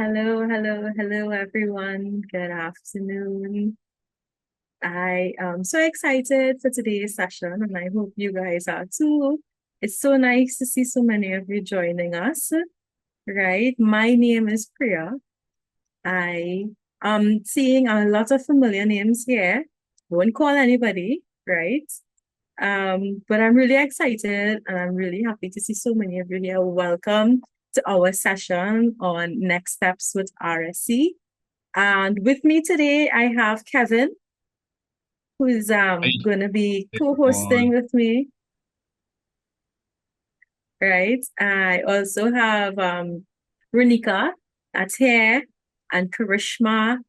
Hello, everyone. Good afternoon. I am so excited for today's session, and I hope you guys are too. It's so nice to see so many of you joining us, right? My name is Priya. I am seeing a lot of familiar names here. Won't call anybody, right? But I'm really excited and I'm really happy to see so many of you here. Welcome to our session on next steps with RSC. And with me today, I have Kevin, who is Hi, going to be co-hosting everyone. with me, right? I also have Renika that's here, and Karishma,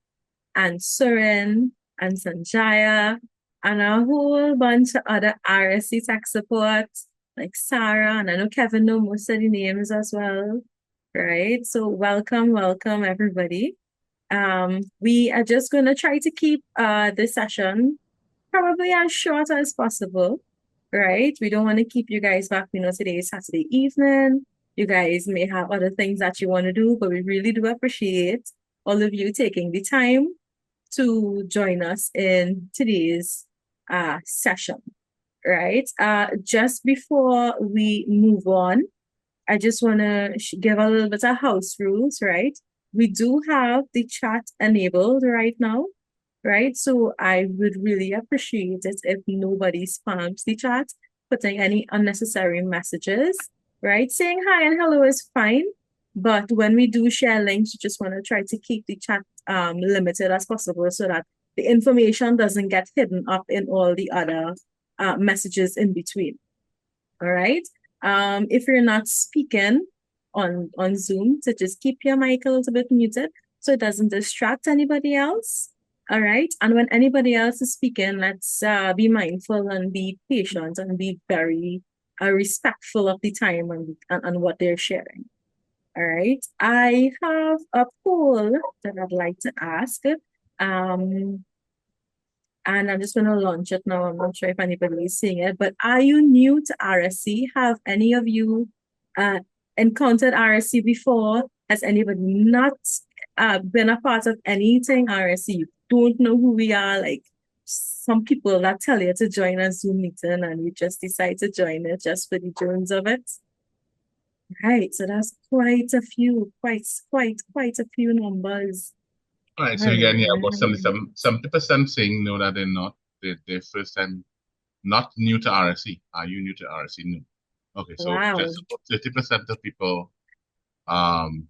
and Surin, and Sanjaya, and a whole bunch of other RSC tech support, like Sarah, and I know Kevin know most of the names as well, right? So welcome, everybody. We are just going to try to keep this session probably as short as possible, right? We don't want to keep you guys back. Today is Saturday evening. You guys may have other things that you want to do, but we really do appreciate all of you taking the time to join us in today's session, right? Just before we move on, I just want to give a little bit of house rules, right? We do have the chat enabled right now, right? So I would really appreciate it if nobody spams the chat, putting any unnecessary messages, right? Saying hi and hello is fine, but when we do share links, you just want to try to keep the chat limited as possible so that the information doesn't get hidden up in all the other messages in between. All right. If you're not speaking on Zoom, so just keep your mic a little bit muted so it doesn't distract anybody else. All right. And when anybody else is speaking, let's be mindful and be patient and be very respectful of the time and what they're sharing. All right. I have a poll that I'd like to ask. Um, and I'm just going to launch it now. I'm not sure if anybody is seeing it, but are you new to RSC? Have any of you uh, encountered RSC before? Has anybody not been a part of anything RSC? You don't know who we are? Like some people that tell you to join a Zoom meeting and you just decide to join it just for the jones of it. Right, so that's quite a few, quite a few numbers. All right, All so again, yeah, about right. 70% saying no that they're not. They're first time not new to RSC. Are you new to RSC? No. Okay, so Wow. just about 30% of people um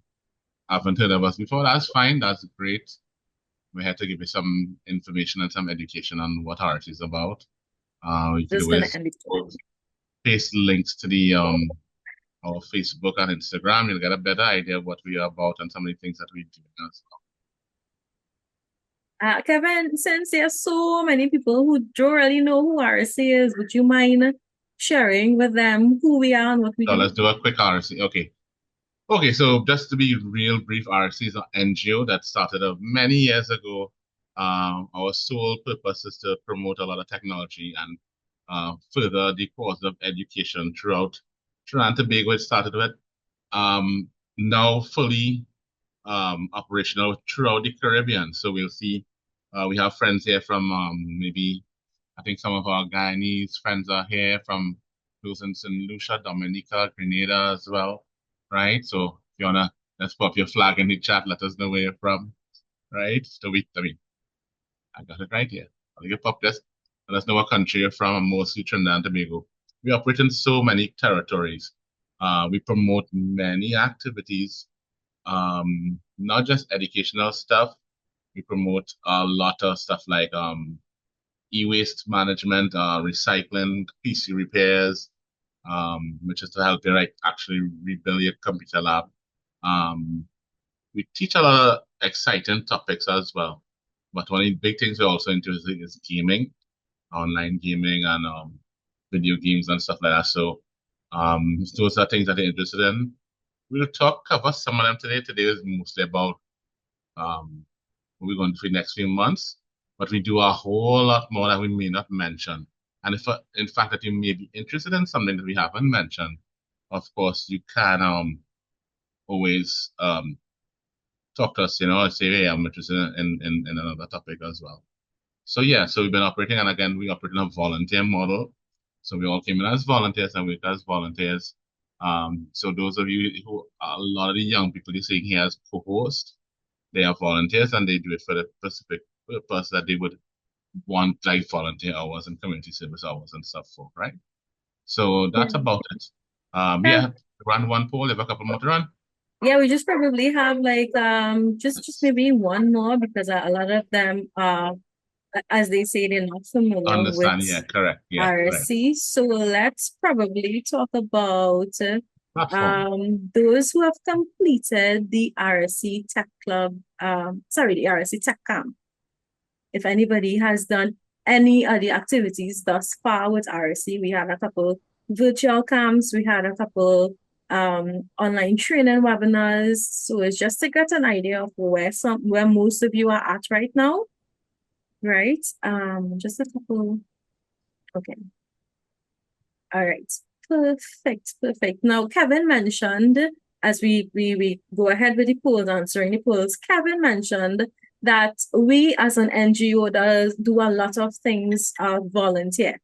haven't heard of us before. That's fine. That's great. We're here to give you some information and some education on what RSC is about. You could Just gonna always end it. paste links to the our Facebook and Instagram. You'll get a better idea of what we are about and some of the things that we do as well. Kevin, since there are so many people who don't really know who RSC is, would you mind sharing with them who we are and what we So do? let's do a quick RSC. Okay. Okay, so just to be real brief, RSC is an NGO that started many years ago. Our sole purpose is to promote a lot of technology and further the cause of education throughout Trinidad and Tobago. It started with um, now fully operational throughout the Caribbean. So we'll see. We have friends here from maybe I think some of our Guyanese friends are here from those in St. Lucia, Dominica, Grenada as well, right? So if you wanna let's pop your flag in the chat, let us know where you're from, right? So I mean, I got it right here. I'll give pop this. Let us know what country you're from, and mostly Trinidad and Tobago. We operate in so many territories. We promote many activities, not just educational stuff. We promote a lot of stuff like e-waste management, recycling, PC repairs, which is to help you like actually rebuild your computer lab. Um, we teach a lot of exciting topics as well. But one of the big things we're also into is gaming, online gaming and video games and stuff like that. So those are things that you're interested in. We'll cover some of them today. Today is mostly about um, what we're going to do for the next few months, but we do a whole lot more that we may not mention. And if, in fact, that you may be interested in something that we haven't mentioned, of course, you can always talk to us, or say, hey, I'm interested in another topic as well. So yeah, so we've been operating, and again, we operate in a volunteer model. So we all came in as volunteers and worked as volunteers. So those of you who, a lot of the young people you're seeing here as co-hosts, they are volunteers and they do it for the specific purpose that they would want, like volunteer hours and community service hours and stuff for, right? So Yeah. that's about it. Um, Yeah, run one poll, have a couple more to run. yeah, we just probably have like just maybe one more because a lot of them as they say they're not familiar with Understand, yeah, correct. Yeah, right. RSC. So let's probably talk about Platform. those who have completed the RSC Tech Club, the RSC Tech Camp. If anybody has done any of the activities thus far with RSC, we had a couple virtual camps, we had a couple online training webinars. So it's just to get an idea of where most of you are at right now, right? Just a couple. Okay. All right. Perfect. Now, Kevin mentioned, as we go ahead with the polls, answering the polls, Kevin mentioned that we as an NGO do a lot of things, volunteer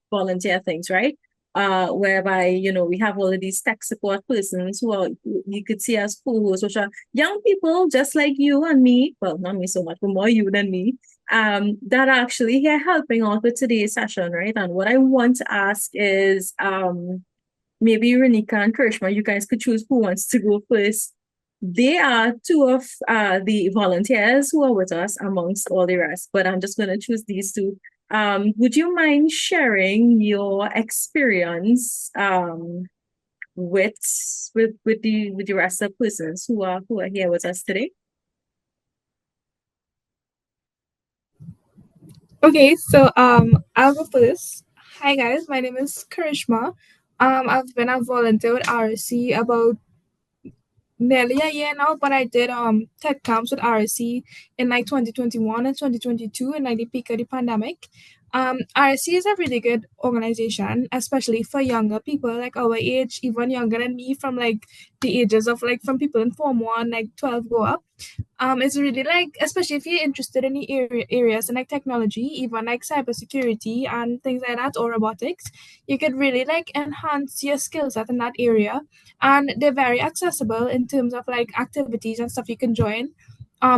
things, right? Whereby, we have all of these tech support persons who are, you could see as co-hosts, which are young people just like you and me. Well, not me so much, but more you than me, that are actually here helping out with today's session, right? And what I want to ask is, maybe Renika and Karishma, you guys could choose who wants to go first. They are two of the volunteers who are with us amongst all the rest, but I'm just going to choose these two. Would you mind sharing your experience with the rest of persons who are here with us today? Okay, so I'll go first. Hi guys, my name is Karishma. I've been a volunteer with RSC about nearly a year now, but I did tech camps with RSC in like 2021 and 2022 in like the peak of the pandemic. RSC is a really good organization, especially for younger people like our age, even younger than me, from like the ages of like from people in Form 1, like 12 go up. It's really like, especially if you're interested in the areas and like technology, even like cybersecurity and things like that, or robotics, you could really like enhance your skill set in that area. And they're very accessible in terms of like activities and stuff you can join.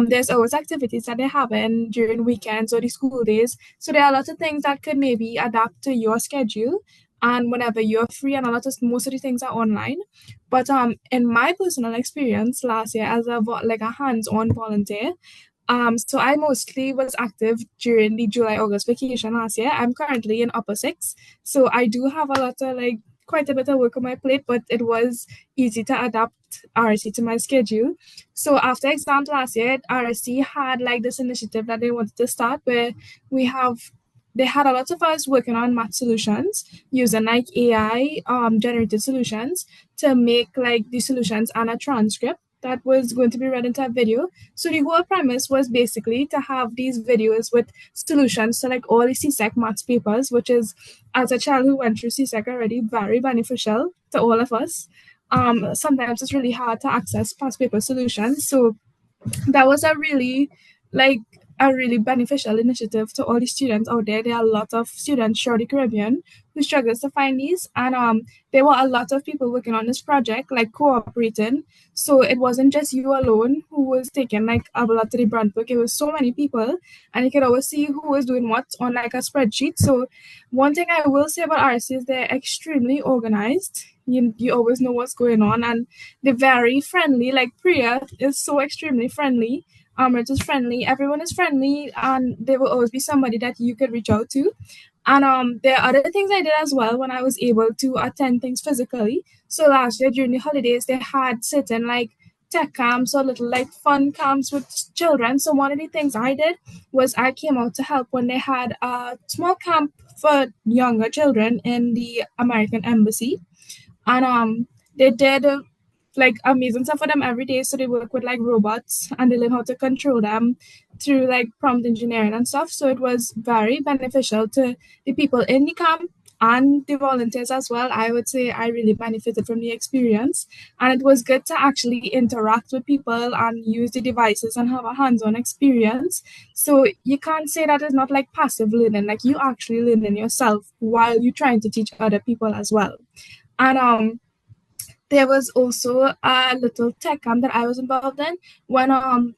There's always activities that they happen during weekends or the school days. So there are a lot of things that could maybe adapt to your schedule and whenever you're free, and most of the things are online. But in my personal experience last year as a hands-on volunteer, so I mostly was active during the July-August vacation last year. I'm currently in upper six, so I do have a lot of like quite a bit of work on my plate, but it was easy to adapt RSC to my schedule. So after exams last year, RSC had like this initiative that they wanted to start where they had a lot of us working on math solutions using like AI generated solutions to make like the solutions and a transcript that was going to be read into a video. So the whole premise was basically to have these videos with solutions to like all the CSEC maths papers, which is, as a child who went through CSEC already, very beneficial to all of us. Sometimes it's really hard to access past paper solutions. So that was like a really beneficial initiative to all the students out there. There are a lot of students throughout the Caribbean who struggles to find these, and there were a lot of people working on this project, like cooperating. So it wasn't just you alone who was taking like a lot of the brunt work. It was so many people, and you could always see who was doing what on like a spreadsheet. So one thing I will say about RC is they're extremely organized. You always know what's going on, and they're very friendly. Like Priya is so extremely friendly. It is friendly. Everyone is friendly, and there will always be somebody that you could reach out to. And there are other things I did as well when I was able to attend things physically. So last year during the holidays, they had certain like tech camps or little like fun camps with children. So one of the things I did was I came out to help when they had a small camp for younger children in the American Embassy, and they did like amazing stuff for them every day. So they work with like robots and they learn how to control them through like prompt engineering and stuff. So it was very beneficial to the people in the camp and the volunteers as well, I would say I really benefited from the experience. And it was good to actually interact with people and use the devices and have a hands-on experience. So you can't say that it's not like passive learning, like you actually learning yourself while you're trying to teach other people as well. And there was also a little tech camp that I was involved in when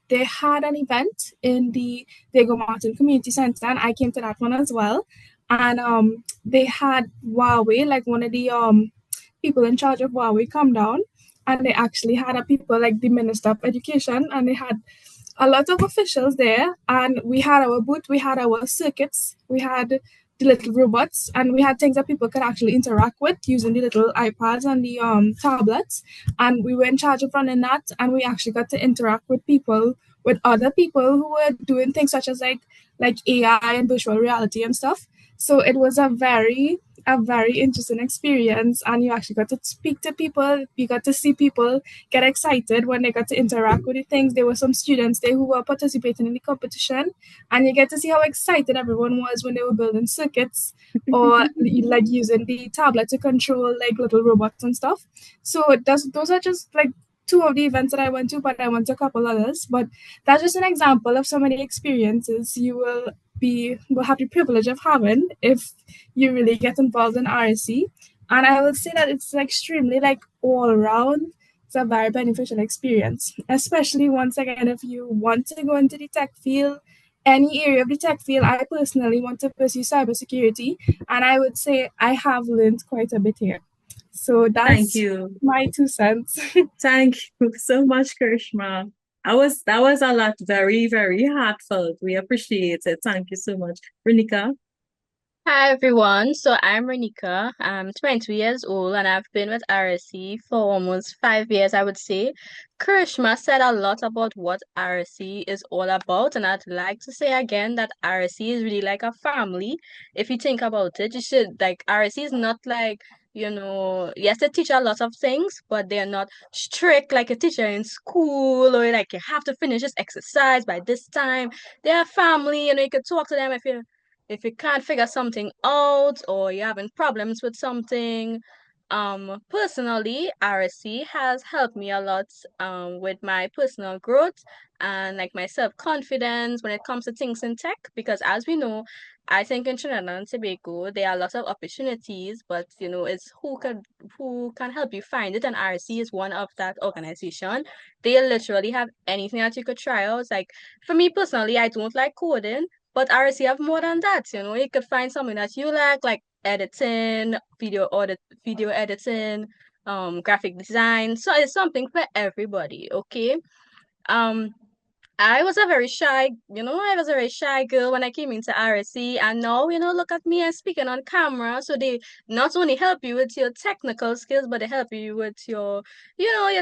they had an event in the Diego Martin Community Center, and I came to that one as well. And they had Huawei, like one of the people in charge of Huawei, come down, and they actually had a people like the Minister of Education, and they had a lot of officials there, and we had our booth, we had our circuits, we had the little robots, and we had things that people could actually interact with using the little iPads and the tablets. And we were in charge of running that, and we actually got to interact with people, with other people who were doing things such as like AI and virtual reality and stuff. So it was a very interesting experience, and you actually got to speak to people. You got to see people get excited when they got to interact with the things. There were some students there who were participating in the competition, and you get to see how excited everyone was when they were building circuits or like using the tablet to control like little robots and stuff. So those are just like two of the events that I went to, but I went to a couple others. But that's just an example of some of the experiences you will have the privilege of having if you really get involved in RSC. And I would say that it's extremely like all around. It's a very beneficial experience, especially once again if you want to go into the tech field, any area of the tech field. I personally want to pursue cybersecurity, and I would say I have learned quite a bit here. So Thank that's you. my 2 cents. Thank you so much, Karishma. That was a lot, very, very heartfelt. We appreciate it. Thank you so much. Renika? Hi everyone. So I'm Renika. I'm 22 years old and I've been with RSC for almost 5 years, I would say. Karishma said a lot about what RSC is all about, and I'd like to say again that RSC is really like a family. If you think about it, you should like RSC is not like, yes, they teach a lot of things, but they're not strict like a teacher in school or like you have to finish this exercise by this time. They're a family, you can talk to them if you can't figure something out or you're having problems with something. Personally, RSC has helped me a lot with my personal growth and like my self-confidence when it comes to things in tech, because as we know, I think in Trinidad and Tobago there are lots of opportunities, but it's who can help you find it, and RSC is one of that organization. They literally have anything that you could try out. Like for me personally, I don't like coding, but RSC have more than that. You could find something that you like editing, video editing, graphic design. So it's something for everybody, okay? Um, I was a very shy girl when I came into RSC, and now, look at me, I'm speaking on camera. So they not only help you with your technical skills, but they help you with your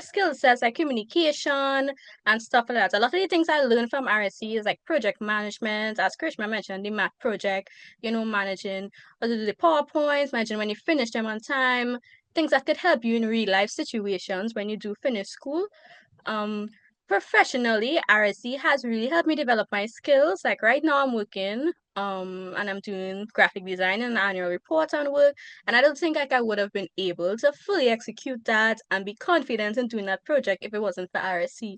skill sets like communication and stuff like that. A lot of the things I learned from RSC is like project management, as Krishna mentioned, the math project, managing how to do the PowerPoints, managing when you finish them on time, things that could help you in real life situations when you do finish school. Um, Professionally, RSC has really helped me develop my skills. Like right now, I'm working, and I'm doing graphic design and annual report on work. And I don't think like I would have been able to fully execute that and be confident in doing that project if it wasn't for RSC.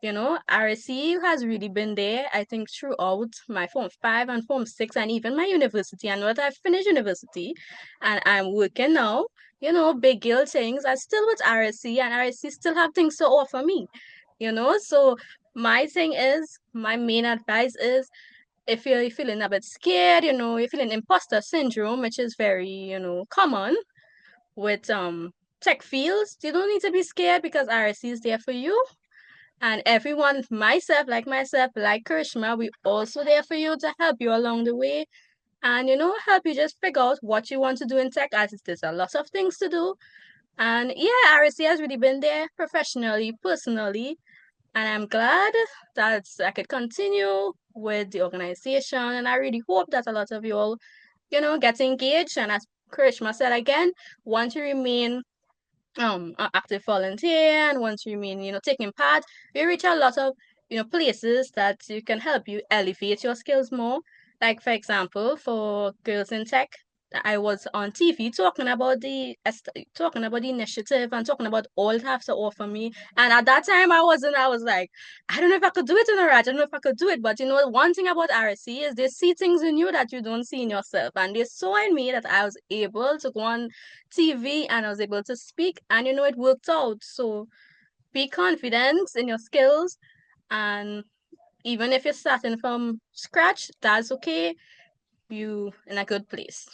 RSC has really been there, I think, throughout my Form 5 and Form 6 and even my university. I know that I've finished university and I'm working now. Big girl things. I still with RSC, and RSC still have things to offer me. So my main advice is, if you're feeling a bit scared, you're feeling imposter syndrome, which is very, common with tech fields, you don't need to be scared because RSC is there for you. And everyone, myself, like Karishma, we also there for you to help you along the way and, help you just figure out what you want to do in tech, as there's a lot of things to do. And yeah, RSC has really been there professionally, personally, and I'm glad that I could continue with the organization. And I really hope that a lot of you all, get engaged. And as Karishma said again, want to remain an active volunteer and want to remain, taking part, we reach a lot of, places that you can help you elevate your skills more. Like for example, for Girls in Tech, I was on TV talking about the initiative and talking about all it has to offer me. And at that time, I was like, I don't know if I could do it in a I don't know if I could do it. But you know, one thing about RSC is they see things in you that you don't see in yourself. And they saw in me that I was able to go on TV and I was able to speak. And you know, it worked out. So be confident in your skills. And even if you're starting from scratch, that's okay. You in a good place.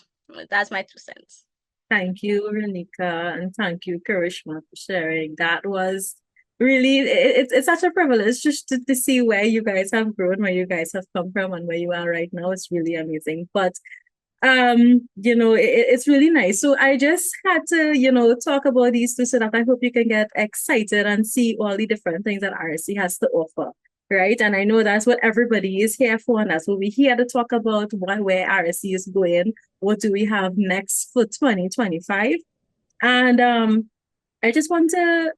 That's my 2 cents. Thank you, Renika, and thank you, Karishma, for sharing. That was really, it's such a privilege just to see where you guys have grown, where you guys have come from, and where you are right now. It's really amazing. But it's really nice. So I just had to, talk about these two so that I hope you can get excited and see all the different things that RSC has to offer. Right. And I know that's what everybody is here for. And that's what we're here to talk about where RSC is going. What do we have next for 2025? And I just want to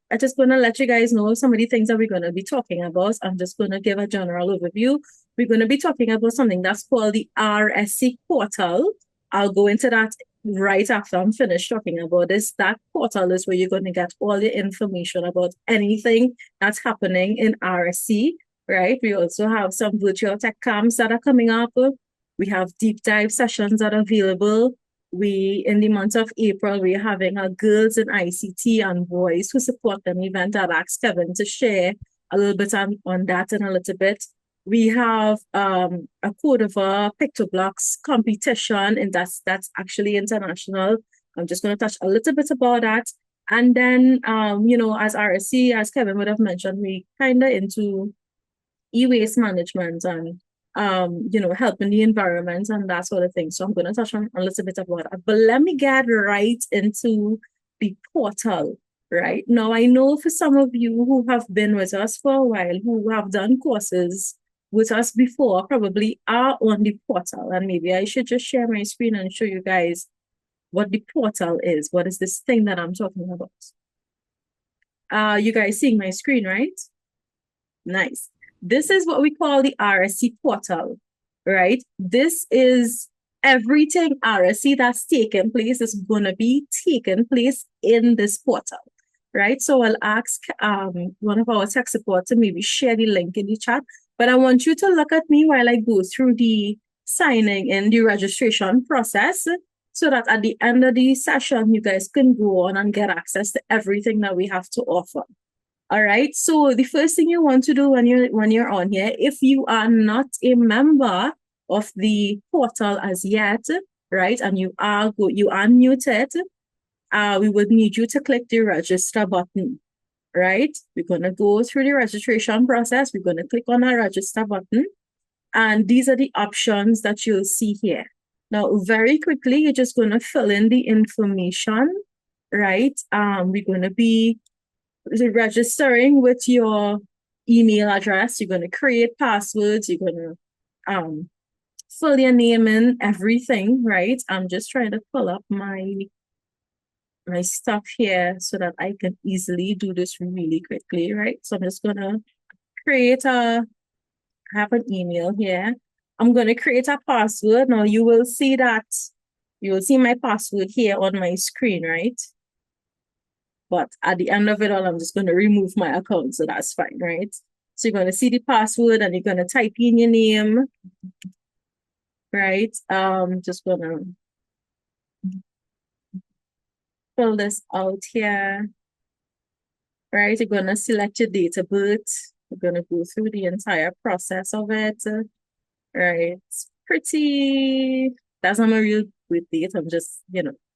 let you guys know some of the things that we're going to be talking about. I'm just going to give a general overview. We're going to be talking about something that's called the RSC Portal. I'll go into that right after I'm finished talking about this. That portal is where you're going to get all the information about anything that's happening in RSC, right? We also have some virtual tech camps that are coming up. We have deep dive sessions that are available. In the month of April, we're having a Girls in ICT and Boys Who Support Them event. I'll ask Kevin to share a little bit on that in a little bit. We have a Cordova Pictoblocks competition, and that's actually international. I'm just going to touch a little bit about that. And then, as RSC, as Kevin would have mentioned, we kind of into e-waste management and helping the environment and that sort of thing. So I'm going to touch on a little bit about that. But let me get right into the portal. Right now, I know for some of you who have been with us for a while, who have done courses with us before, probably are on the portal. And maybe I should just share my screen and show you guys what the portal is. What is this thing that I'm talking about? You guys seeing my screen, right? Nice. This is what we call the RSC portal, right? This is everything RSC that's taken place is going to be taken place in this portal, right? So I'll ask one of our tech support to maybe share the link in the chat, but I want you to look at me while I go through the signing and the registration process so that at the end of the session, you guys can go on and get access to everything that we have to offer. All right. So the first thing you want to do when you're on here, if you are not a member of the portal as yet, right, and you are muted, we would need you to click the register button. Right. We're gonna go through the registration process. We're gonna click on our register button, and these are the options that you'll see here. Now, very quickly, you're just gonna fill in the information, right? We're gonna be registering with your email address. You're going to create passwords. You're going to fill your name in, everything, right? I'm just trying to pull up my stuff here so that I can easily do this really quickly, right? So I'm just going to have an email here. I'm going to create a password. Now you will see my password here on my screen, right? But at the end of it all, I'm just going to remove my account, so that's fine, right? So you're going to see the password and you're going to type in your name, right? Just going to fill this out here, right? You're going to select your date of birth. We're going to go through the entire process of it, right? That's not a real good date. I'm just,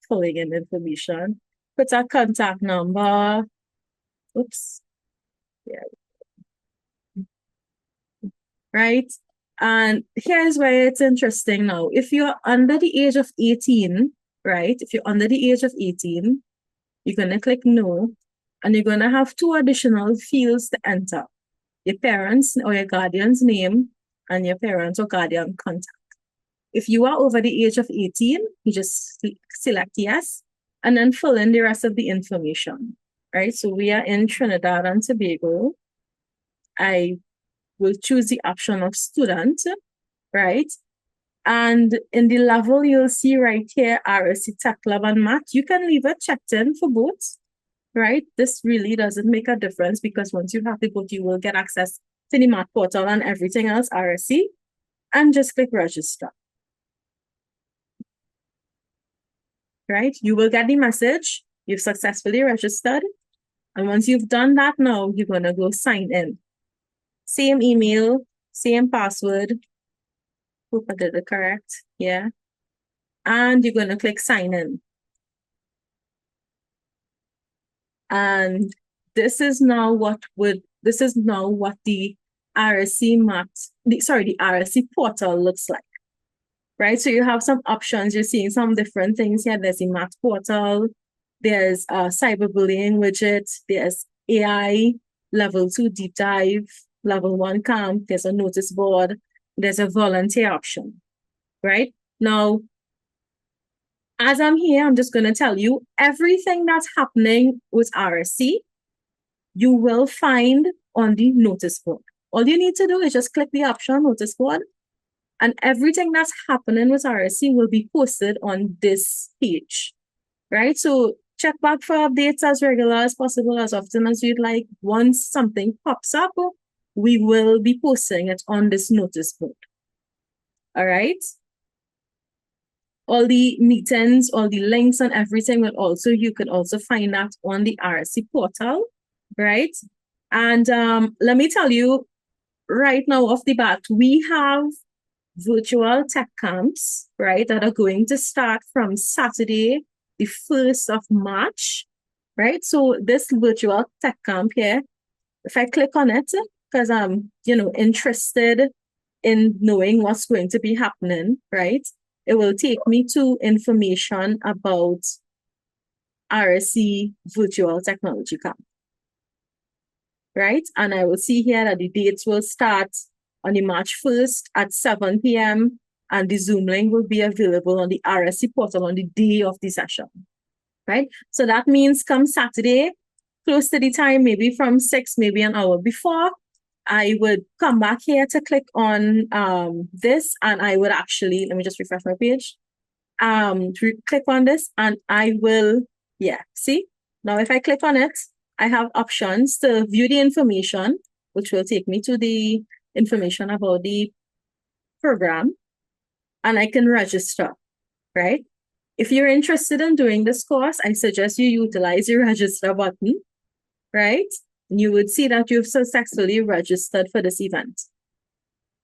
filling in information. Put our contact number. Oops. Yeah. Right. And here's where it's interesting now. If you're under the age of 18, right? If you're under the age of 18, you're going to click no. And you're going to have 2 additional fields to enter. Your parents or your guardian's name and your parent or guardian contact. If you are over the age of 18, you just select yes. And then fill in the rest of the information, right? So we are in Trinidad and Tobago. I will choose the option of student, right? And in the level, you'll see right here, RSC Tech Lab and Math. You can leave it checked in for both, right? This really doesn't make a difference because once you have the book, you will get access to the Math portal and everything else RSC, and just click register. Right? You will get the message, you've successfully registered. And once you've done that now, you're going to go sign in. Same email, same password. Hope I did it correct. Yeah. And you're going to click sign in. And this is now what the RSC Math, the RSC portal looks like. Right? So you have some options. You're seeing some different things here. There's the Math portal. There's a cyberbullying widget. There's AI, level 2 deep dive, level 1 camp. There's a notice board. There's a volunteer option, right? Now, as I'm here, I'm just going to tell you everything that's happening with RSC, you will find on the notice board. All you need to do is just click the option notice board, and everything that's happening with RSC will be posted on this page, right? So check back for updates as regular as possible, as often as you'd like. Once something pops up, we will be posting it on this notice board. All right? All the meetings, all the links and everything you could also find that on the RSC portal, right? And let me tell you right now off the bat, we have virtual tech camps, right, that are going to start from Saturday, the 1st of March, right? So this virtual tech camp here, if I click on it, because I'm, interested in knowing what's going to be happening, right? It will take me to information about RSC Virtual Technology Camp, right? And I will see here that the dates will start on the March 1st at 7 p.m. and the Zoom link will be available on the RSC portal on the day of the session, right? So that means come Saturday, close to the time, maybe from 6, maybe an hour before, I would come back here to click on this, and I would actually, let me just refresh my page, click on this, and I will, see? Now if I click on it, I have options to view the information, which will take me to the information about the program, and I can register, right? If you're interested in doing this course, I suggest you utilize the register button, right? And you would see that you've successfully registered for this event.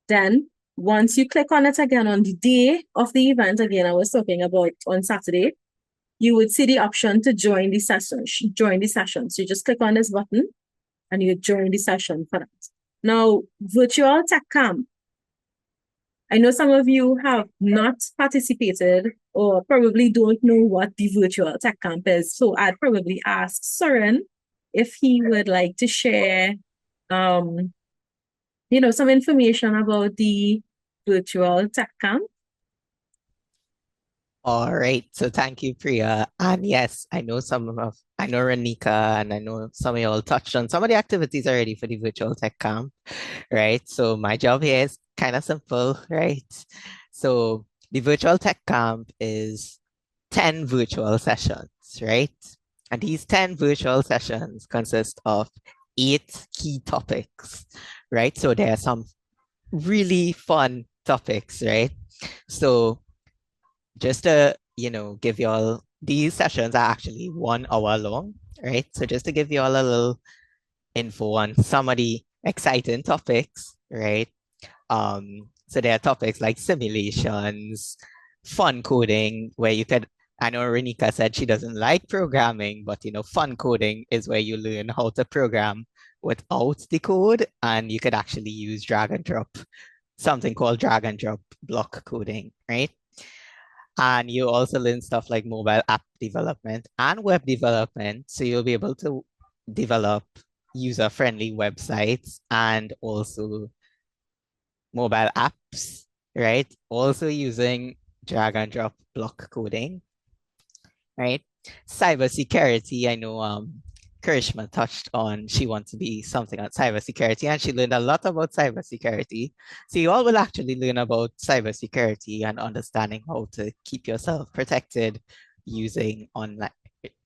Then, once you click on it again on the day of the event, again, I was talking about on Saturday, you would see the option to join the session. So you just click on this button and you join the session for that. Now, virtual tech camp. I know some of you have not participated or probably don't know what the virtual tech camp is. So I'd probably ask Søren if he would like to share, some information about the virtual tech camp. All right. So thank you, Priya. And yes, I know Renika, and I know some of y'all touched on some of the activities already for the virtual tech camp, right? So my job here is kind of simple, right? So the virtual tech camp is 10 virtual sessions, right? And these 10 virtual sessions consist of 8 key topics, right? So there are some really fun topics, right? So just to, give y'all, these sessions are actually 1 hour long, right? So just to give y'all a little info on some of the exciting topics, right? So there are topics like simulations, fun coding, where you could, I know Renika said she doesn't like programming, but fun coding is where you learn how to program without the code, and you could actually use drag and drop, something called drag and drop block coding, right? And you also learn stuff like mobile app development and web development. So you'll be able to develop user-friendly websites and also mobile apps, right? Also using drag and drop block coding, right? Cybersecurity, I know Karishma touched on, she wants to be something on cybersecurity, and she learned a lot about cybersecurity. So you all will actually learn about cybersecurity and understanding how to keep yourself protected using online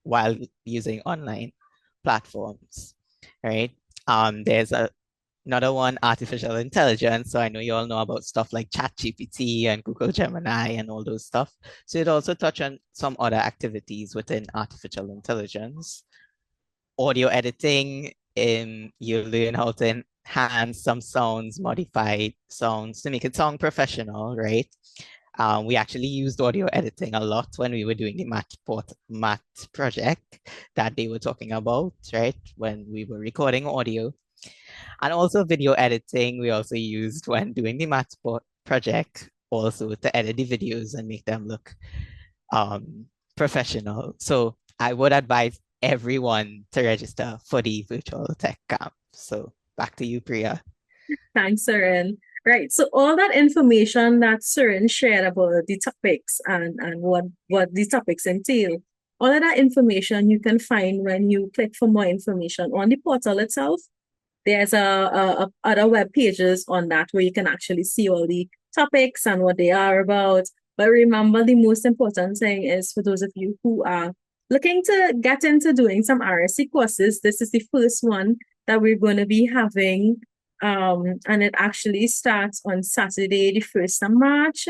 while using online platforms, right? There's another one, artificial intelligence. So I know you all know about stuff like ChatGPT and Google Gemini and all those stuff. So it also touch on some other activities within artificial intelligence. Audio editing, you learn how to enhance some sounds, modify sounds to make it sound professional, right? We actually used audio editing a lot when we were doing the math project that they were talking about, right? When we were recording audio. And also video editing, we also used when doing the math project, also to edit the videos and make them look professional. So I would advise everyone to register for the virtual tech camp. So back to you, Priya. Thanks, Surin. Right. So all that information that Surin shared about the topics and what these topics entail, all of that information you can find when you click for more information on the portal itself. There's other web pages on that where you can actually see all the topics and what they are about. But remember, the most important thing is for those of you who are looking to get into doing some RSC courses, this is the first one that we're going to be having. And it actually starts on Saturday, the 1st of March,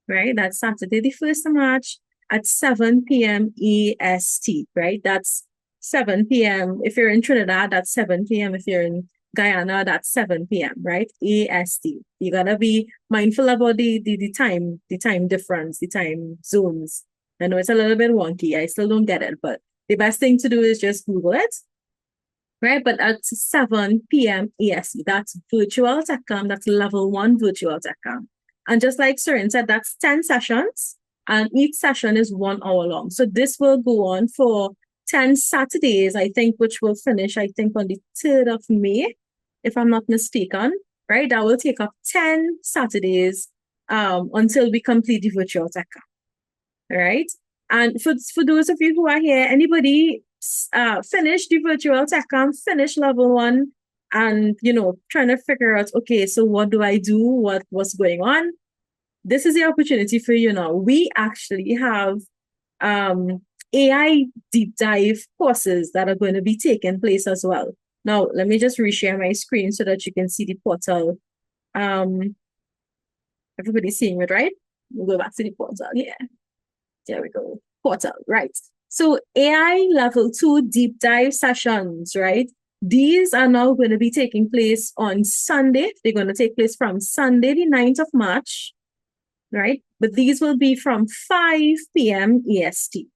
right? That's Saturday, the 1st of March at 7 p.m. EST, right? That's 7 p.m. If you're in Trinidad, that's 7 p.m. If you're in Guyana, that's 7 p.m., right? EST. You gotta be mindful about the time difference, the time zones. I know it's a little bit wonky. I still don't get it, but the best thing to do is just Google it, right? But at 7 p.m. EST, that's virtual tech camp. That's level 1 virtual tech camp. And just like Surin said, that's 10 sessions, and each session is 1 hour long. So this will go on for 10 Saturdays, I think, which will finish, I think, on the 3rd of May, if I'm not mistaken, right? That will take up 10 Saturdays until we complete the virtual tech camp, right? And for those of you who are here, anybody finish the virtual tech camp, finish level 1, and, trying to figure out, okay, so what do I do? What's going on? This is the opportunity for you now. We actually have AI deep dive courses that are going to be taking place as well. Now, let me just reshare my screen so that you can see the portal. Everybody's seeing it, right? We'll go back to the portal here. There we go. Portal, right. So AI level 2 deep dive sessions, right? These are now going to be taking place on Sunday. They're going to take place from Sunday, the 9th of March, right? But these will be from 5 p.m. EST.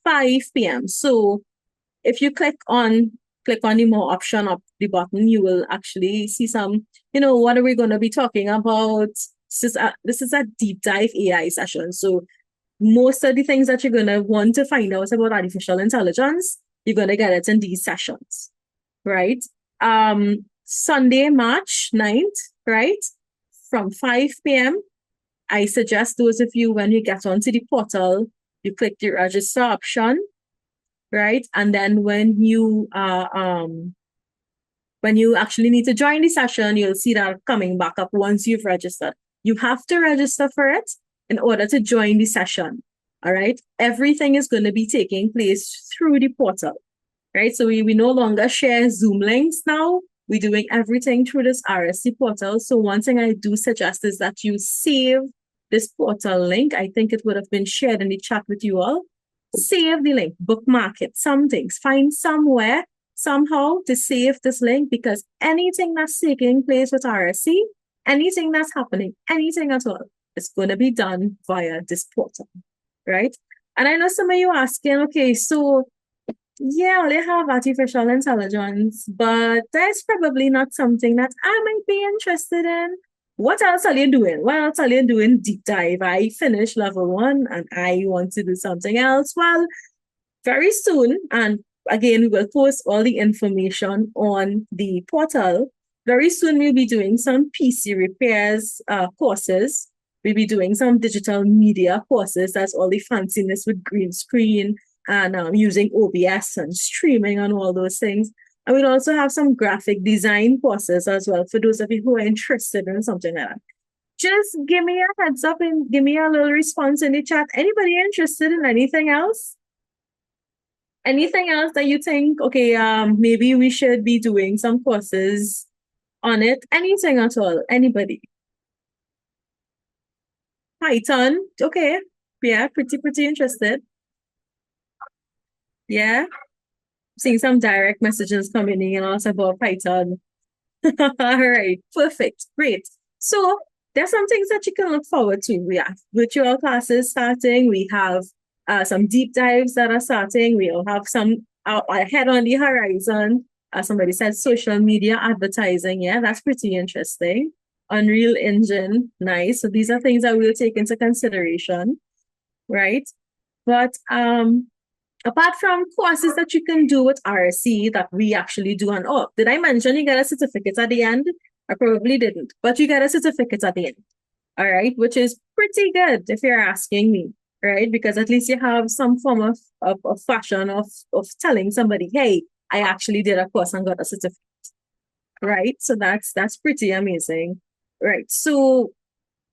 5 p.m. So if you click on the more option up the button, you will actually see some, what are we going to be talking about? This is a deep dive AI session. So most of the things that you're going to want to find out about artificial intelligence, you're going to get it in these sessions, right? Sunday, March 9th, right? From 5 p.m. I suggest those of you, when you get onto the portal, you click the register option, right? And then when you actually need to join the session, you'll see that coming back up once you've registered. You have to register for it in order to join the session, all right? Everything is going to be taking place through the portal, right? So we no longer share Zoom links now. We're doing everything through this RSC portal. So one thing I do suggest is that you save this portal link. I think it would have been shared in the chat with you all. Save the link, bookmark it, some things. Find somewhere, somehow to save this link, because anything that's taking place with RSC, anything that's happening, anything at all, it's going to be done via this portal, right? And I know some of you asking, okay, so yeah, they have artificial intelligence, but that's probably not something that I might be interested in. What else are you doing? What else are you doing deep dive? I finished level 1 and I want to do something else. Well, very soon, and again, we will post all the information on the portal. Very soon, we'll be doing some PC repairs courses. We'll be doing some digital media courses. That's all the fanciness with green screen and using OBS and streaming and all those things. And we'll also have some graphic design courses as well for those of you who are interested in something like that. Just give me a heads up and give me a little response in the chat. Anybody interested in anything else? Anything else that you think, okay, maybe we should be doing some courses on it? Anything at all? Anybody? Python? Okay. Yeah, pretty interested. Yeah. Seeing some direct messages coming in also about Python. All right, perfect, great. So there's some things that you can look forward to. We have virtual classes starting. We have some deep dives that are starting. We'll have some ahead on the horizon. Somebody said social media advertising. Yeah, that's pretty interesting. Unreal Engine, nice. So these are things that we'll take into consideration, right? But apart from courses that you can do with RSC that we actually do, and oh, did I mention you get a certificate at the end? I probably didn't, but you get a certificate at the end. All right, which is pretty good if you're asking me, right? Because at least you have some form of fashion of telling somebody, hey, I actually did a course and got a certificate. Right. So that's pretty amazing. Right. So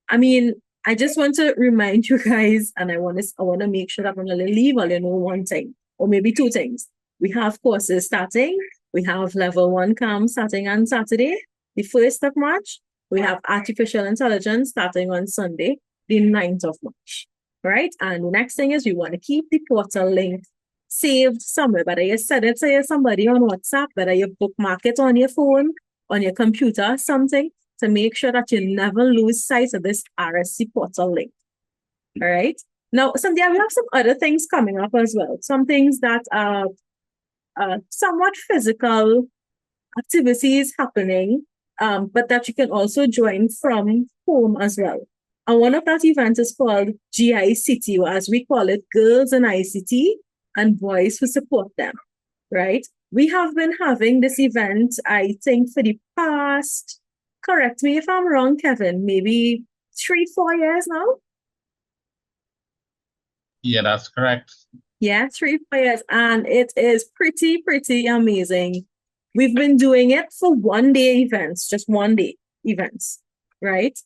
I mean, I just want to remind you guys, and I want to make sure that I'm going to leave all you know one thing, or maybe two things. We have courses starting. We have level 1 camp starting on Saturday, the 1st of March. We have artificial intelligence starting on Sunday, the 9th of March. Right? And the next thing is we want to keep the portal link saved somewhere. Whether you send it to somebody on WhatsApp, whether you bookmark it on your phone, on your computer, something, to make sure that you never lose sight of this RSC portal link. All right. Now, someday we have some other things coming up as well. Some things that are somewhat physical activities happening, but that you can also join from home as well. And one of that events is called GICT, or as we call it, Girls in ICT and Boys Who Support Them, right? We have been having this event, I think, for the past, correct me if I'm wrong, Kevin, maybe 3-4 years now? Yeah, that's correct. Yeah, 3-4 years. And it is pretty amazing. We've been doing it for one-day events, just one-day events, right?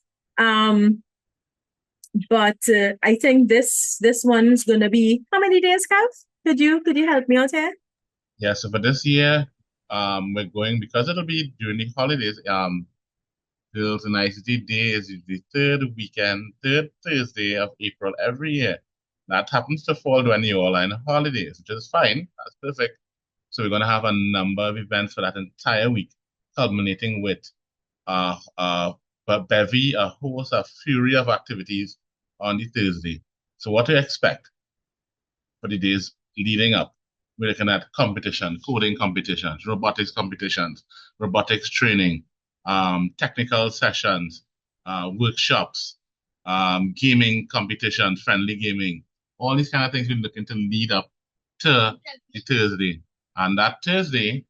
But I think this one's gonna be how many days, Kev? Could you help me out here? Yeah, so for this year, we're going because it'll be during the holidays. Girls in ICT Day is the third Thursday of April every year. That happens to fall during the all-line holidays, which is fine. That's perfect. So we're going to have a number of events for that entire week, culminating with a bevy, a host, a fury of activities on the Thursday. So what to expect for the days leading up? We're looking at competition, coding competitions, robotics training, technical sessions, workshops, gaming competition, friendly gaming, all these kind of things we're looking to lead up to the Thursday. And that Thursday,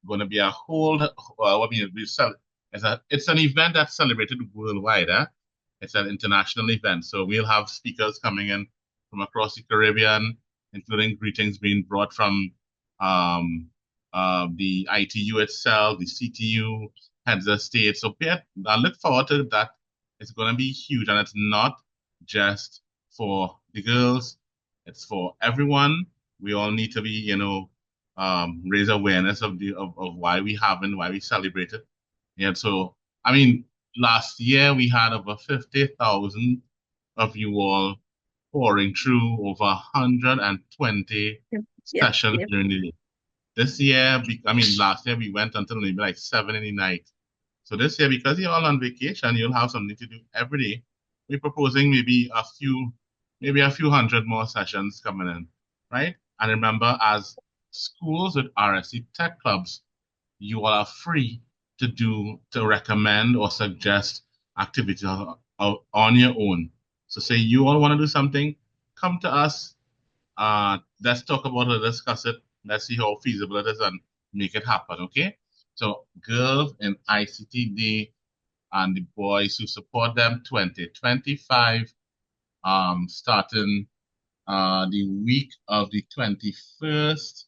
going to be a whole, it's an event that's celebrated worldwide. It's an international event. So we'll have speakers coming in from across the Caribbean, including greetings being brought from the ITU itself, the CTU, heads of state. So I look forward to that. It's going to be huge, and it's not just for the girls. It's for everyone. We all need to be, raise awareness of why we have and why we celebrate it. And so, I mean, last year we had over 50,000 of you all pouring through over 120 sessions during the day. This year, last year we went until maybe like 7 in the night. So this year, because you're all on vacation, you'll have something to do every day. We're proposing maybe a few hundred more sessions coming in, right? And remember, as schools with RSC Tech Clubs, you all are free to recommend or suggest activities on your own. So say you all want to do something, come to us. Let's talk about it, discuss it. Let's see how feasible it is and make it happen, okay? So girls in ICT Day and the boys who support them 2025, starting the week of the 21st.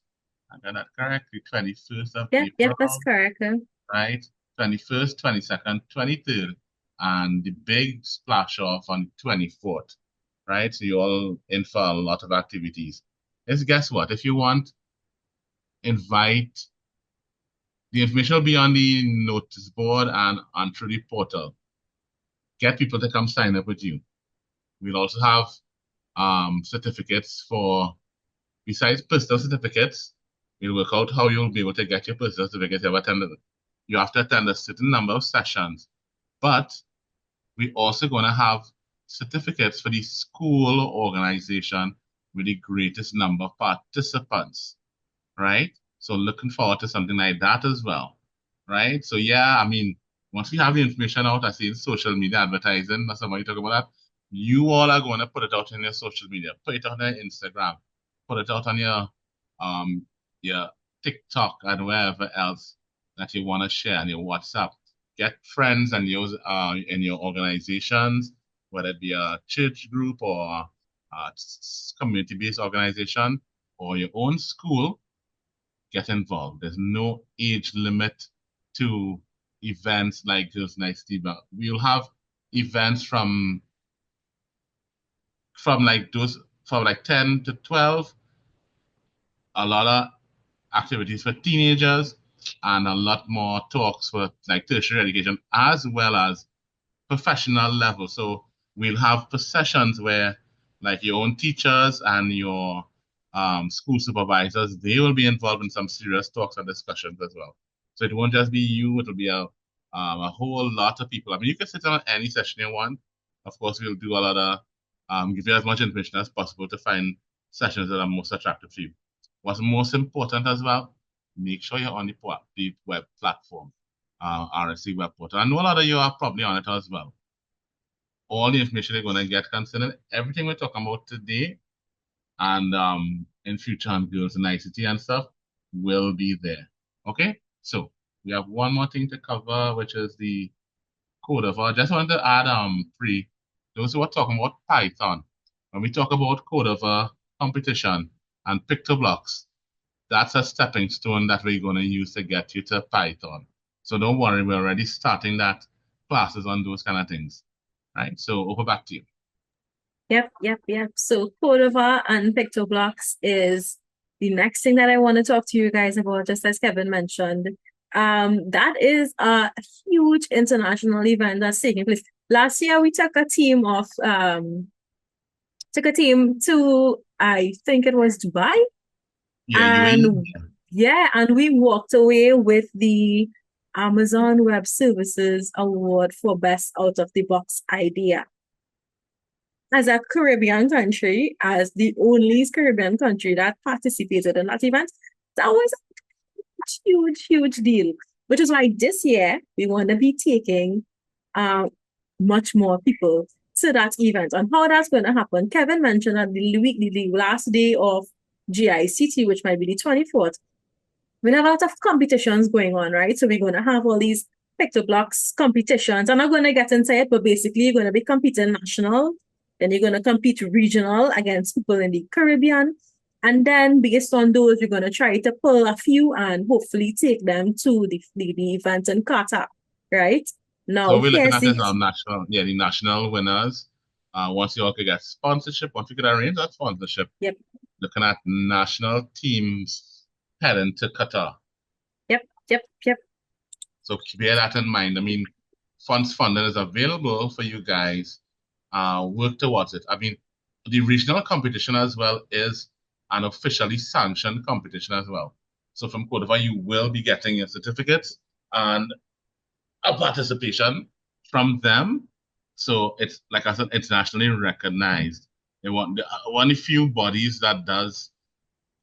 I got that correct, the 21st of Yep, April, that's correct. right? 21st, 22nd, 23rd, and the big splash off on 24th, right? So you're all in for a lot of activities. Let's guess what? If you want, invite, the information will be on the notice board and through the portal. Get people to come sign up with you. We'll also have certificates for, besides personal certificates, we'll work out how you'll be able to get your personal certificates. You have to attend a certain number of sessions, but we're also going to have certificates for the school organization with the greatest number of participants, right? So looking forward to something like that as well, right? So yeah, I mean, once we have the information out, I see in social media advertising, somebody talk about that, you all are going to put it out in your social media, put it out on your Instagram, put it out on your TikTok and wherever else that you want to share on your WhatsApp. Get friends and use in your organizations, whether it be a church group or a community-based organization or your own school. Get involved. There's no age limit to events like Girls Night Steve. We'll have events from like those from like 10 to 12, a lot of activities for teenagers, and a lot more talks for like tertiary education as well as professional level. So we'll have sessions where like your own teachers and your school supervisors, they will be involved in some serious talks and discussions as well. So it won't just be you, it'll be a whole lot of people. I mean, you can sit on any session you want. Of course, we'll do a lot of, give you as much information as possible to find sessions that are most attractive to you. What's most important as well, make sure you're on the web platform, RSC Web Portal. I know a lot of you are probably on it as well. All the information you're going to get concerning everything we're talking about today and in future on Girls and ICT and stuff will be there. Okay, so we have one more thing to cover, which is the code of. I just wanted to add those who are talking about Python. When we talk about code of competition and PictoBlocks, that's a stepping stone that we're going to use to get you to Python. So don't worry, we're already starting that classes on those kind of things. Right? So over back to you. Yep. So Cordova and PictoBlocks is the next thing that I want to talk to you guys about, just as Kevin mentioned. That is a huge international event that's taking place. Last year we took a team to, I think it was Dubai. Yeah, and and we walked away with the Amazon Web Services Award for Best Out of the Box Idea. As a Caribbean country, as the only Caribbean country that participated in that event, that was a huge deal. Which is why this year we want to be taking much more people to that event. And how that's going to happen, Kevin mentioned that the last day of GICT, which might be the 24th, we have a lot of competitions going on, right? So we're going to have all these PictoBlocks competitions. I'm not going to get into it, but basically you're going to be competing national, then you're going to compete regional against people in the Caribbean. And then based on those, we're going to try to pull a few and hopefully take them to the event in Qatar, right? Now, so we're looking at this the national winners. Once you all could get sponsorship, once you could arrange that sponsorship, looking at national teams heading to Qatar. Yep. So bear that in mind. I mean, funding is available for you guys. Work towards it. I mean, the regional competition as well is an officially sanctioned competition as well. So from Cordova, you will be getting your certificates and a participation from them. So it's, like I said, internationally recognized. They want one of the few bodies that does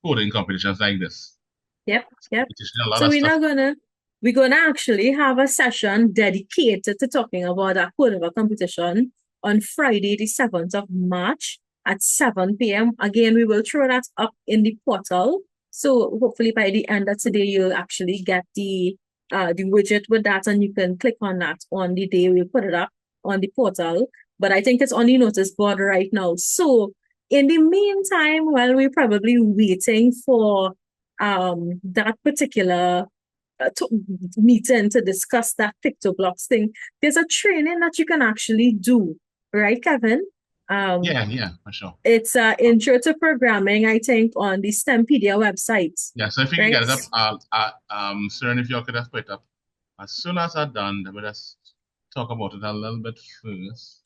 coding competitions like this. Yep. So we're gonna actually have a session dedicated to talking about that Cordova competition on Friday, the 7th of March at 7 p.m. Again, we will throw that up in the portal. So hopefully by the end of today, you'll actually get the widget with that, and you can click on that on the day we'll put it up on the portal. But I think it's on the notice board right now. So in the meantime, while we're probably waiting for that particular meeting to discuss that PictoBlocks thing, there's a training that you can actually do, right, Kevin? Yeah, for sure. It's intro to programming, I think, on the STEMpedia website. Yeah, so if you can right? get it up, Søren, if you could have put it up. As soon as I'm done, let me just talk about it a little bit first.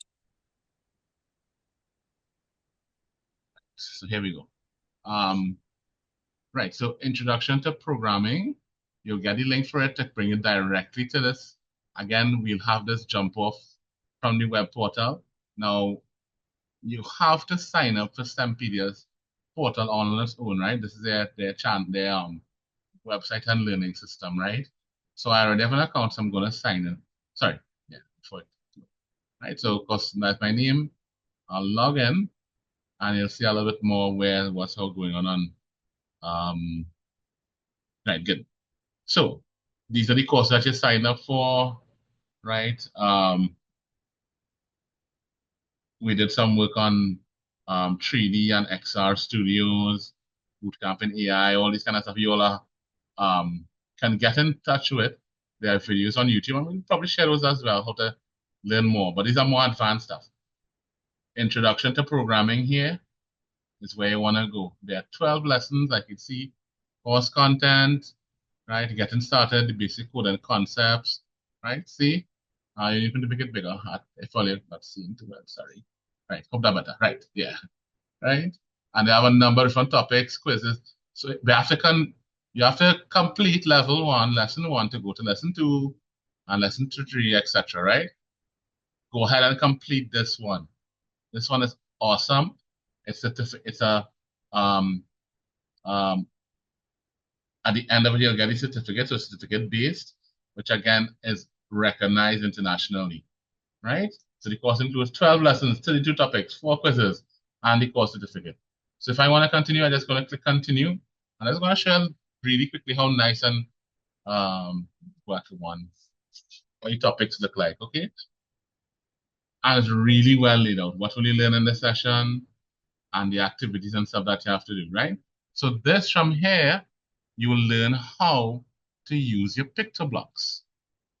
So here we go. Right, so introduction to programming. You'll get the link for it to bring you directly to this. Again, we'll have this jump off from the web portal. Now, you have to sign up for STEMpedia's portal on its own, right? This is their website and learning system, right? So I already have an account, so I'm going to sign in. Sorry, yeah, for it. Right, so of course, that's my name. I'll log in, and you'll see a little bit more what's all going on. Right, good. So these are the courses that you sign up for, right? We did some work on 3D and XR studios, bootcamp in AI, all these kind of stuff. You all can get in touch with. There are videos on YouTube, and we'll probably share those as well, how to learn more. But these are more advanced stuff. Introduction to programming here is where you want to go. There are 12 lessons, like you see, course content, right? Getting started, the basic code and concepts, right? See, you need to make it bigger. If all you're not seeing too well, sorry. Right, hope that better. Right, yeah, right. And they have a number of different topics, quizzes. So you have to complete level 1, lesson 1 to go to lesson 2, and lesson 2, 3, etc. Right? Go ahead and complete this one. This one is awesome. It's a at the end of it, you'll get a certificate, so certificate based, which again is recognized internationally, right? So the course includes 12 lessons, 32 topics, 4 quizzes, and the course certificate. So if I want to continue, I'm just going to click continue, and I'm just going to show really quickly how nice and what the topics look like, okay? And it's really well laid out. What will you learn in this session, and the activities and stuff that you have to do, right? So this from here, you will learn how to use your PictoBlocks,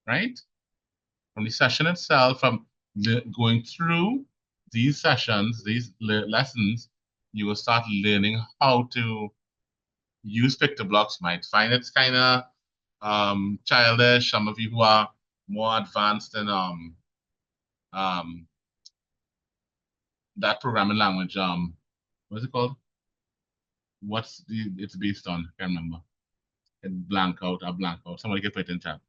right? From the session itself, from going through these sessions, these lessons, you will start learning how to use PictoBlocks. Might find it's kind of childish. Some of you who are more advanced in that programming language, what's it called? It's based on? I can't remember. I blank out. Somebody can put it in chat.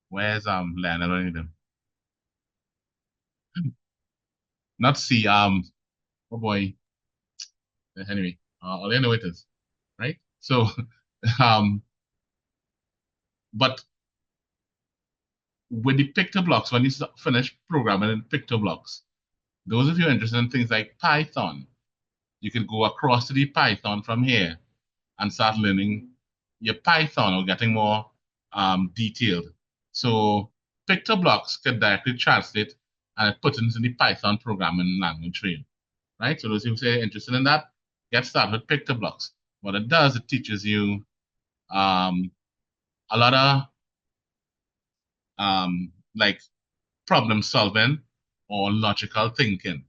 Where's Leonard or anything? Not C, oh boy. Anyway, all you know it is, right? So but with the PictoBlocks, when you finish programming in PictoBlocks, those of you interested in things like Python, you can go across to the Python from here and start learning your Python or getting more detailed. So PictoBlocks can directly translate and put into the Python programming language for you, right? So those who say interested in that, get started with PictoBlocks. What it does, it teaches you a lot of like problem solving or logical thinking,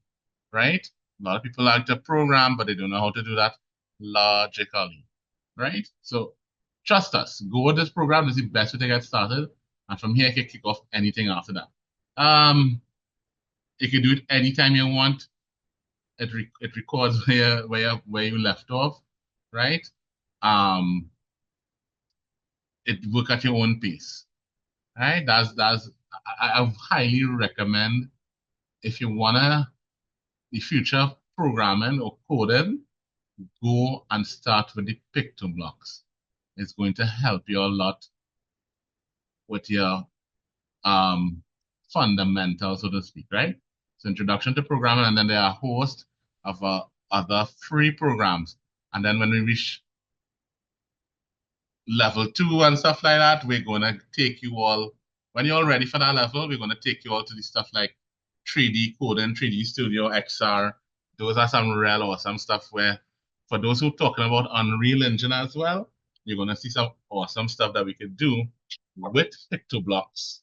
right? A lot of people like to program, but they don't know how to do that logically, right? So trust us, go with this program. This is the best way to get started. And from here, you can kick off anything after that. You can do it anytime you want. It records where you left off, right? It work at your own pace, right? I highly recommend if you wanna the future programming or coding, go and start with the PictoBlocks. It's going to help you a lot with your fundamentals, so to speak, right? So introduction to programming, and then there are a host of other free programs. And then when we reach level 2 and stuff like that, we're going to take you all, when you're all ready for that level, we're going to take you all to the stuff like 3D coding, 3D Studio, XR, those are some real awesome stuff where for those who are talking about Unreal Engine as well, you're gonna see some awesome stuff that we could do with PictoBlocks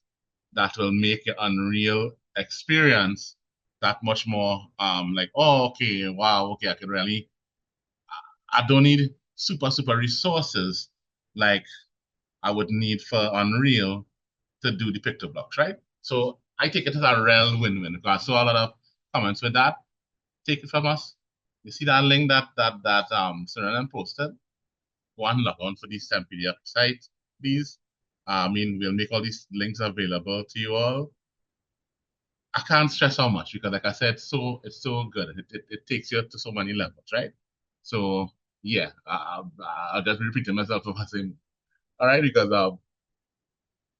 that will make your Unreal experience that much more like, oh, okay, wow, okay, I don't need super resources like I would need for Unreal to do the PictoBlocks, right? So I take it as a real win-win because I saw a lot of comments with that. Take it from us. You see that link that Suriname posted? Go and log on for the STEM PDF site, please. I mean, we'll make all these links available to you all. I can't stress how much because, like I said, it's so good. It takes you to so many levels, right? So yeah, I'll just repeat myself for saying, all right, because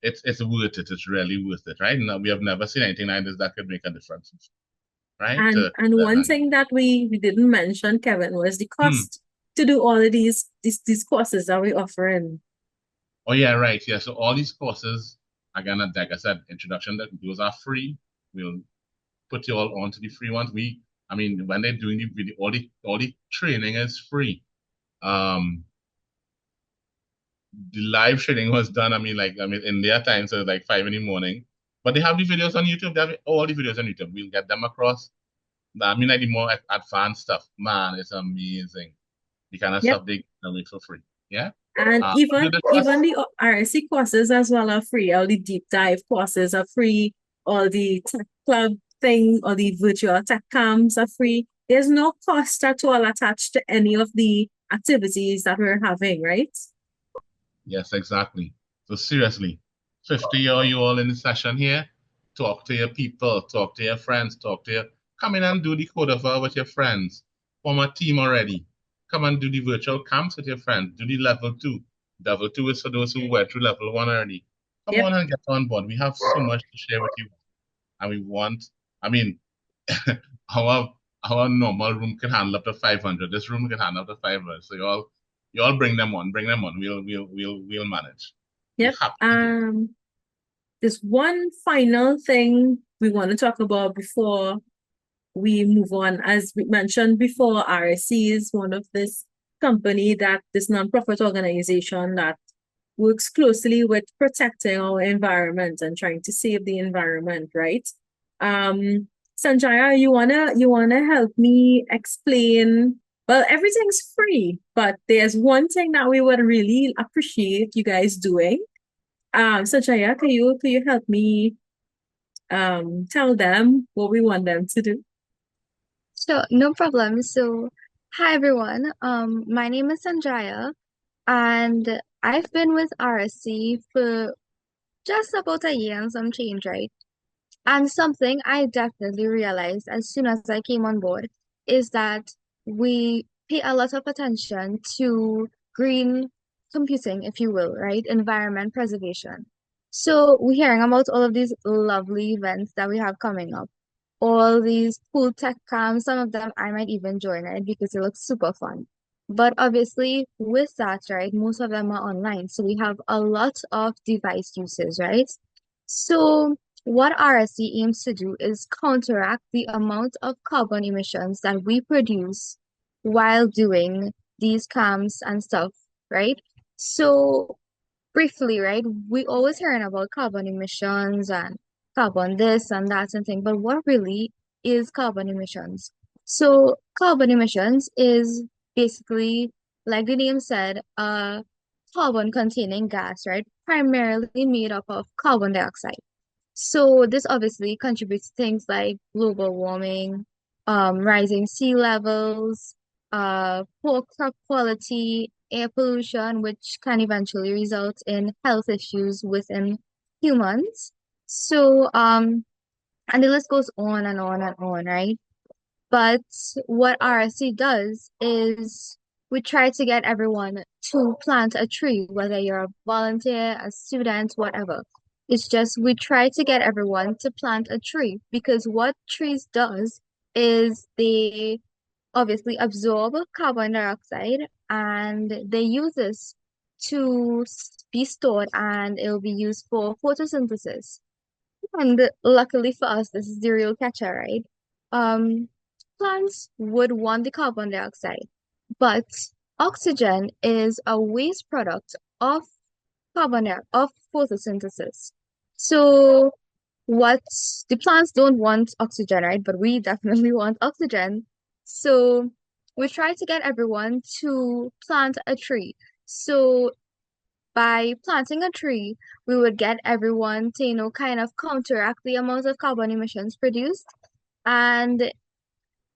it's worth it. It's really worth it, right? Now, we have never seen anything like this that could make a difference, right? And one thing that we didn't mention, Kevin, was the cost to do all of these courses that we're offering. Oh yeah, right. Yeah. So all these courses, again, like I said, introduction, those are free. We'll put you all onto the free ones. I mean, when they're doing the video, all the training is free. The live training was done, in their time, so like 5 in the morning. But they have the videos on YouTube. They have all the videos on YouTube. We'll get them across. Like the more advanced stuff, man, it's amazing. The kind of stuff they can make for free. Yeah. And even the RSC courses as well are free. All the deep dive courses are free. All the tech club thing or the virtual tech camps are free. There's no cost at all attached to any of the activities that we're having, right? Yes, exactly. So seriously, 50 of you all in the session here, talk to your people, talk to your friends, come in and do the codeover with your friends. Form a team already. Come and do the virtual camps with your friends. Do the level 2. Level 2 is for those who went through level 1 already. Come on and get on board. We have so much to share with you. And we want, our normal room can handle up to 500. This room can handle up to 500. So you all bring them on. We'll manage. Yep. There's one final thing we want to talk about before we move on. As we mentioned before, RSC is one of this nonprofit organization that works closely with protecting our environment and trying to save the environment, right? Sanjaya, you wanna help me explain? Well, everything's free, but there's one thing that we would really appreciate you guys doing. Sanjaya, can you help me tell them what we want them to do? Sure, no problem. So, hi everyone. My name is Sanjaya, and I've been with RSC for just about a year and some change, right? And something I definitely realized as soon as I came on board is that we pay a lot of attention to green computing, if you will, right? Environment preservation. So we're hearing about all of these lovely events that we have coming up, all these cool tech camps. Some of them I might even join, right? Because it looks super fun. But obviously, with that, right, most of them are online. So we have a lot of device uses, right? So what RSC aims to do is counteract the amount of carbon emissions that we produce while doing these camps and stuff, right? So briefly, right, we always hearing about carbon emissions and carbon this and that and thing, but what really is carbon emissions? So carbon emissions is basically, like the name said, a carbon containing gas, right? Primarily made up of carbon dioxide. So this obviously contributes to things like global warming, rising sea levels, poor crop quality, air pollution, which can eventually result in health issues within humans. So, and the list goes on and on and on, right? But what RSC does is we try to get everyone to plant a tree, whether you're a volunteer, a student, whatever. It's just we try to get everyone to plant a tree because what trees does is they obviously absorb carbon dioxide and they use this to be stored and it'll be used for photosynthesis. And luckily for us, this is the real catcher, right? plants would want the carbon dioxide, but oxygen is a waste product of of photosynthesis. So what the plants don't want oxygen, right? But we definitely want oxygen. So we try to get everyone to plant a tree. So by planting a tree, we would get everyone to, kind of counteract the amount of carbon emissions produced. And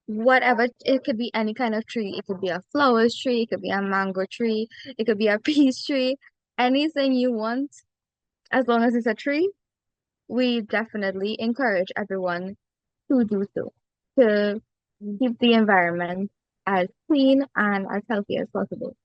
whatever, it could be any kind of tree. It could be a flowers tree, it could be a mango tree, it could be a peach tree, anything you want, as long as it's a tree, we definitely encourage everyone to do so, to keep the environment as clean and as healthy as possible.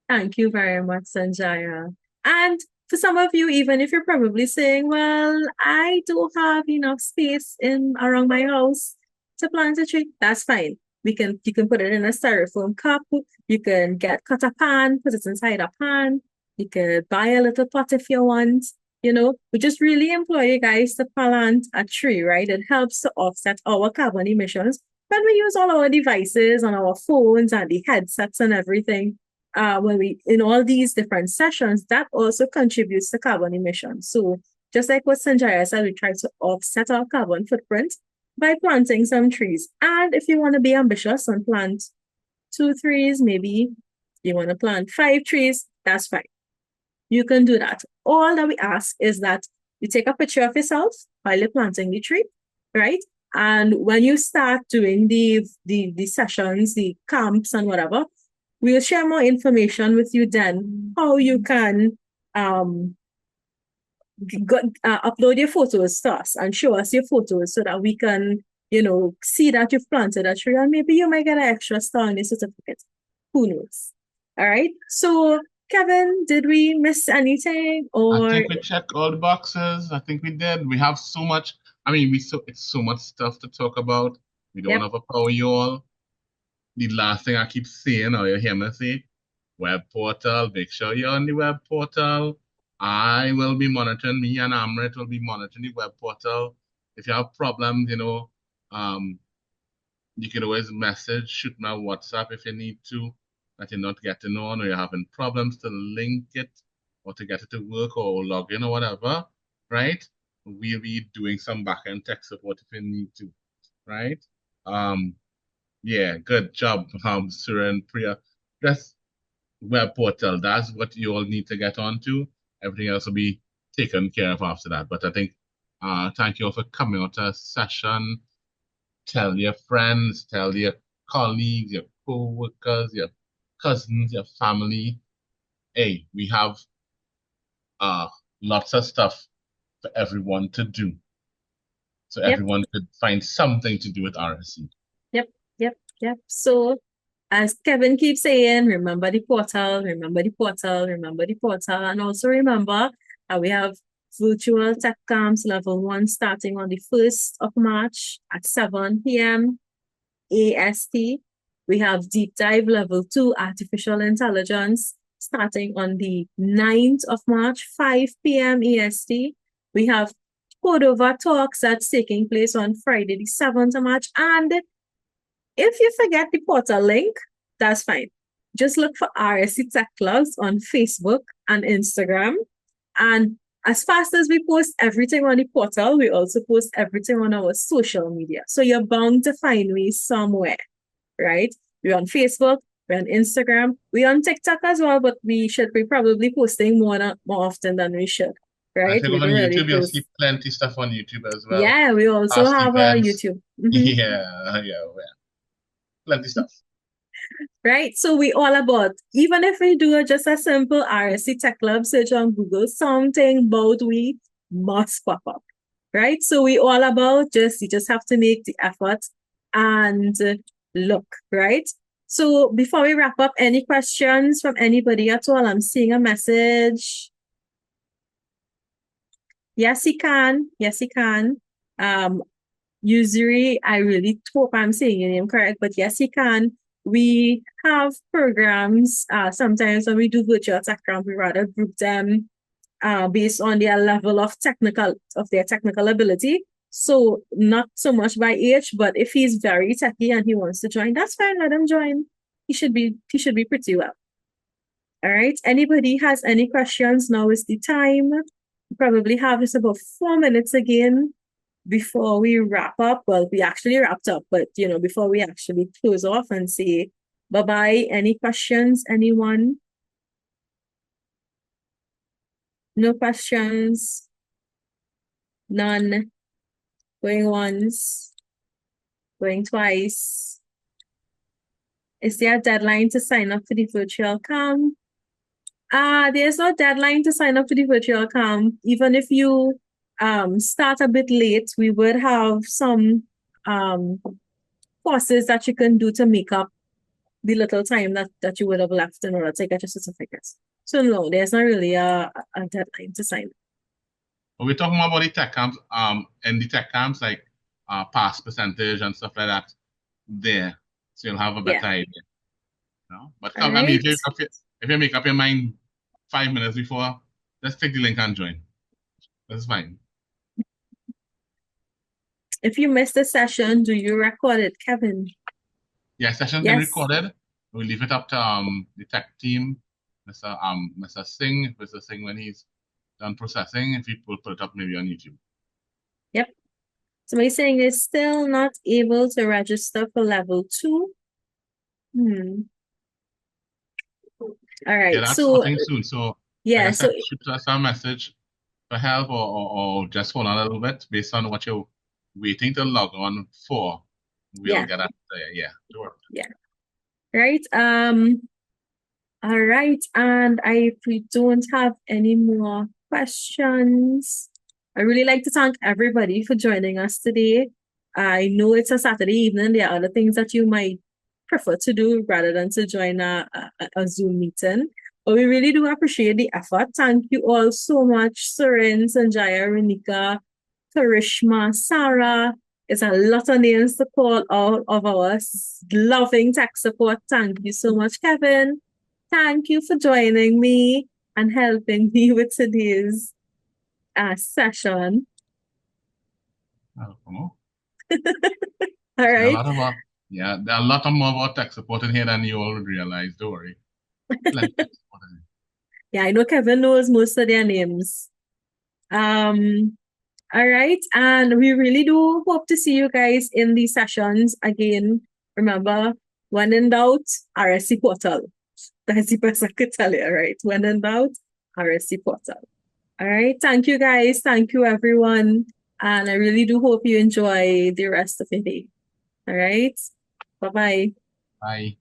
Thank you very much, Sanjaya. And for some of you, even if you're probably saying, well, I don't have enough space in around my house to plant a tree, that's fine. You can put it in a styrofoam cup. You can cut a pan, put it inside a pan. You could buy a little pot if you want. We just really employ you guys to plant a tree, right? It helps to offset our carbon emissions when we use all our devices on our phones and the headsets and everything. When we in all these different sessions, that also contributes to carbon emissions. So just like what Sanjaya said, we try to offset our carbon footprint by planting some trees. And if you want to be ambitious and plant 2 trees, maybe you want to plant 5 trees, that's fine. You can do that. All that we ask is that you take a picture of yourself while you're planting the tree, right? And when you start doing the sessions, the camps and whatever, we'll share more information with you then, how you can upload your photos to us and show us your photos so that we can, see that you've planted a tree, and maybe you might get an extra star on your certificate. Who knows? All right. So, Kevin, did we miss anything? I think we checked all the boxes. I think we did. We have so much. It's so much stuff to talk about. We don't want to overpower you all. The last thing I keep saying, or you hear me say, web portal. Make sure you're on the web portal. I will be monitoring, me and Amrit will be monitoring the web portal. If you have problems, you can always shoot me a WhatsApp if you need to, that you're not getting on or you're having problems to link it or to get it to work or log in or whatever, right? We'll be doing some backend tech support if you need to, right? Yeah, good job, Suren, Priya. That's web portal. That's what you all need to get onto. Everything else will be taken care of after that. But I think, thank you all for coming out to a session. Tell your friends, tell your colleagues, your co-workers, your cousins, your family. Hey, we have lots of stuff for everyone to do. So everyone could find something to do with RSC. Yep. So as Kevin keeps saying, remember the portal, remember the portal, remember the portal. And also remember we have virtual tech camps level 1 starting on the 1st of March at 7 p.m. AST. We have deep dive level 2 artificial intelligence starting on the 9th of March, 5 p.m. AST. We have Cordova talks that's taking place on Friday, the 7th of March. And if you forget the portal link, that's fine. Just look for RSC Tech Clubs on Facebook and Instagram. And as fast as we post everything on the portal, we also post everything on our social media. So you're bound to find me somewhere, right? We're on Facebook, we're on Instagram, we're on TikTok as well, but we should be probably posting more often than we should, right? I think on YouTube, you'll see plenty stuff on YouTube as well. Yeah, we also have a YouTube. Yeah. Plenty stuff. Right. So we all about, even if we do just a simple RSC Tech Club search on Google, something about we must pop up. Right. So we all about you just have to make the effort and look, right? So before we wrap up, any questions from anybody at all? I'm seeing a message. Yes, he can. Usually, I really hope I'm saying your name correct, but yes, he can. We have programs. Sometimes when we do virtual tech camp, we rather group them based on their level of their technical ability. So not so much by age, but if he's very techy and he wants to join, that's fine. Let him join. He should be pretty well. All right. Anybody has any questions? Now is the time. We probably have just about 4 minutes again before we wrap up. Well, we actually wrapped up, but before we actually close off and say bye-bye. Any questions? Anyone? No questions? None? Going once? Going twice? Is there a deadline to sign up for the virtual camp? There's no deadline to sign up for the virtual camp. Even if you start a bit late, we would have some courses that you can do to make up the little time that you would have left in order to get your certificates. So no, there's not really a deadline to sign up. But we're talking about the tech camps, and the tech camps, like pass percentage and stuff like that there. So you'll have a better idea. But come, I mean, if you make up your mind 5 minutes before, just click the link and join. That's fine. If you missed the session, do you record it, Kevin? Yeah, session's been recorded. We'll leave it up to the tech team, Mr. Singh, when he's done processing, if he will put it up maybe on YouTube. Yep. Somebody's saying is still not able to register for level 2. All right. Yeah, that's starting soon. So yeah, like I said, shoot us a message for help or just hold on a little bit based on what you're waiting to log on for. We'll get that there. Yeah. Sure. Yeah. Right. All right. And if we don't have any more questions, I really like to thank everybody for joining us today. I know it's a Saturday evening. There are other things that you might prefer to do rather than to join a Zoom meeting. But we really do appreciate the effort. Thank you all so much, Surin, Sanjaya, Renika, Karishma, Sarah. It's a lot of names to call out of our loving tech support. Thank you so much, Kevin. Thank you for joining me and helping me with today's session. All right. There are a lot more about tech support in here than you all realize. Don't worry. Yeah, I know Kevin knows most of their names. All right. And we really do hope to see you guys in these sessions again. Remember, when in doubt, RSC Portal. That's the best I could tell you, right? When in doubt, RSC Portal. All right. Thank you, guys. Thank you, everyone. And I really do hope you enjoy the rest of the day. All right. Bye-bye. Bye.